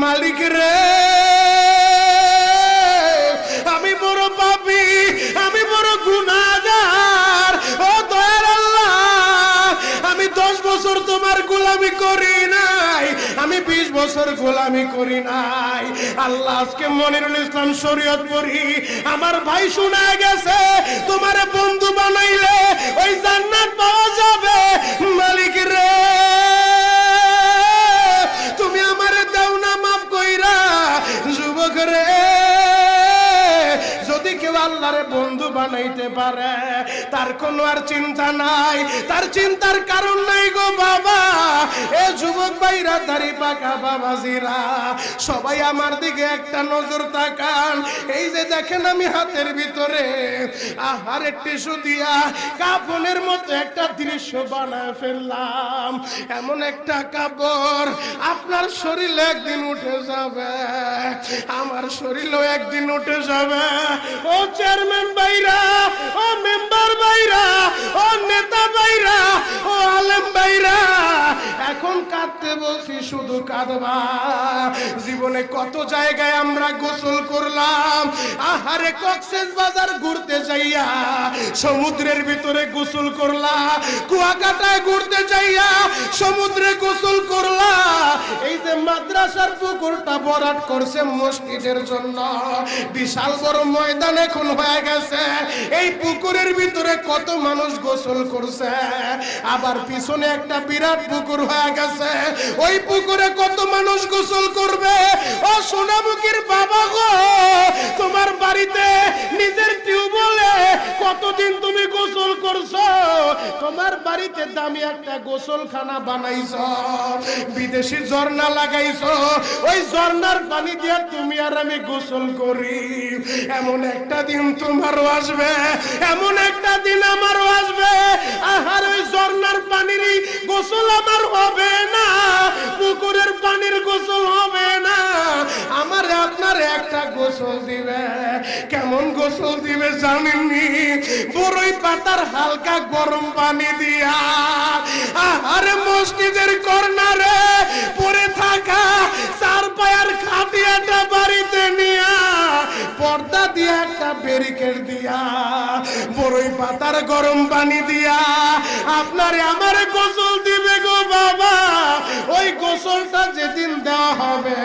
মালিক রে আমি বড় পাপী, আমি বড় গুনাহগার। ও দয়ার আল্লাহ, আমি 10 বছর তোমার গোলামি করি নাই, আমি 20 বছর গোলামি করি নাই। আল্লাহ আজকে মনিরুল ইসলাম শরীয়তপুরি আমার ভাই শোনা গেছে তোমারে বন্ধু বানাইলে ওই জান্নাত পাওয়া যাবে। মালিক রে তুমি আমারে দাও না মাফ কইরা। যুবক রে যদি কেউ আল্লাহরে বন্ধু বানাইতে পারে তার কোনো আর চিন্তা নাই, তার চিন্তার কারণ নাই গো বাবা। এ যুবক ভাইরা, দাড়ি পাকা বাবাজিরা, সবাই আমার দিকে একটা নজর তাকান। এই যে দেখেন আমি হাতের ভিতরে আহারে টিস্যু দিয়া কাফনের মতো একটা দৃশ্য বানায় ফেললাম। এমন একটা কাপড় আপনার শরীরে একদিন উঠে যাবে, আমার শরীরও একদিন উঠে যাবে। ও চেয়ারম্যান ভাইরা, ও মেম্বার ভাইরা, ও নেতা ভাইরা, ও আলেম ভাইরা, এখন কাঁদতে বলছি শুধু কাঁদবা। জীবনে কত জায়গায় আমরা গোসল করলাম। আহারে কক্সবাজার ঘুরতে যাইয়া সমুদ্রের ভিতরে গোসল করলা, কুয়াকাটায় ঘুরতে যাইয়া সমুদ্রে গোসল করলা। এই যে মাদ্রাসার পুকুরটা ভরাট করছে মসজিদের জন্য, বিশাল বড় ময়দান এখন হয়ে গেছে। এই পুকুরের ভিতরে কত মানুষ গোসল করছে, আবার পিছনে একটা বিরাট পুকুর হয়ে গেছে, ওই পুকুরে কত মানুষ গোসল করবে। ও সোনামুখীর বাবা গো, তোমার বাড়িতে নিজের টিউবওয়েলে কতদিন তুমি গোসল করছো, তোমার বাড়িতে দামি একটা গোসলখানা বানাইছো, বিদেশি ঝর্ণা লাগাইছো, ওই ঝর্ণার পানি দিয়ে তুমি আর আমি গোসল করি। এমন একটা দিন তোমারও আসবে, এমন একটা দিন আমারও আসবে। আহার ওই ঝর্ণার পানির গোসল আমার হবে না, পুকুরের পানির গোসল হবে না, আমার আপনার একটা গোসল দিবে। কেমন গোসল দিবে জানেননি? বড়ই পাতার হালকা গরম পানি দিয়া আরে মসজিদের কর্নারে পড়ে থাকা 4 পায়ার খাটিয়াটা বাড়িতে নিয়া পর্দা দিয়া একটা ব্যারিকেড দিয়া বড়ই পাতার গরম পানি দিয়া আপনারে আমারে গোসল দিবে গো বাবা। ওই গোসলটা যেদিন দেওয়া হবে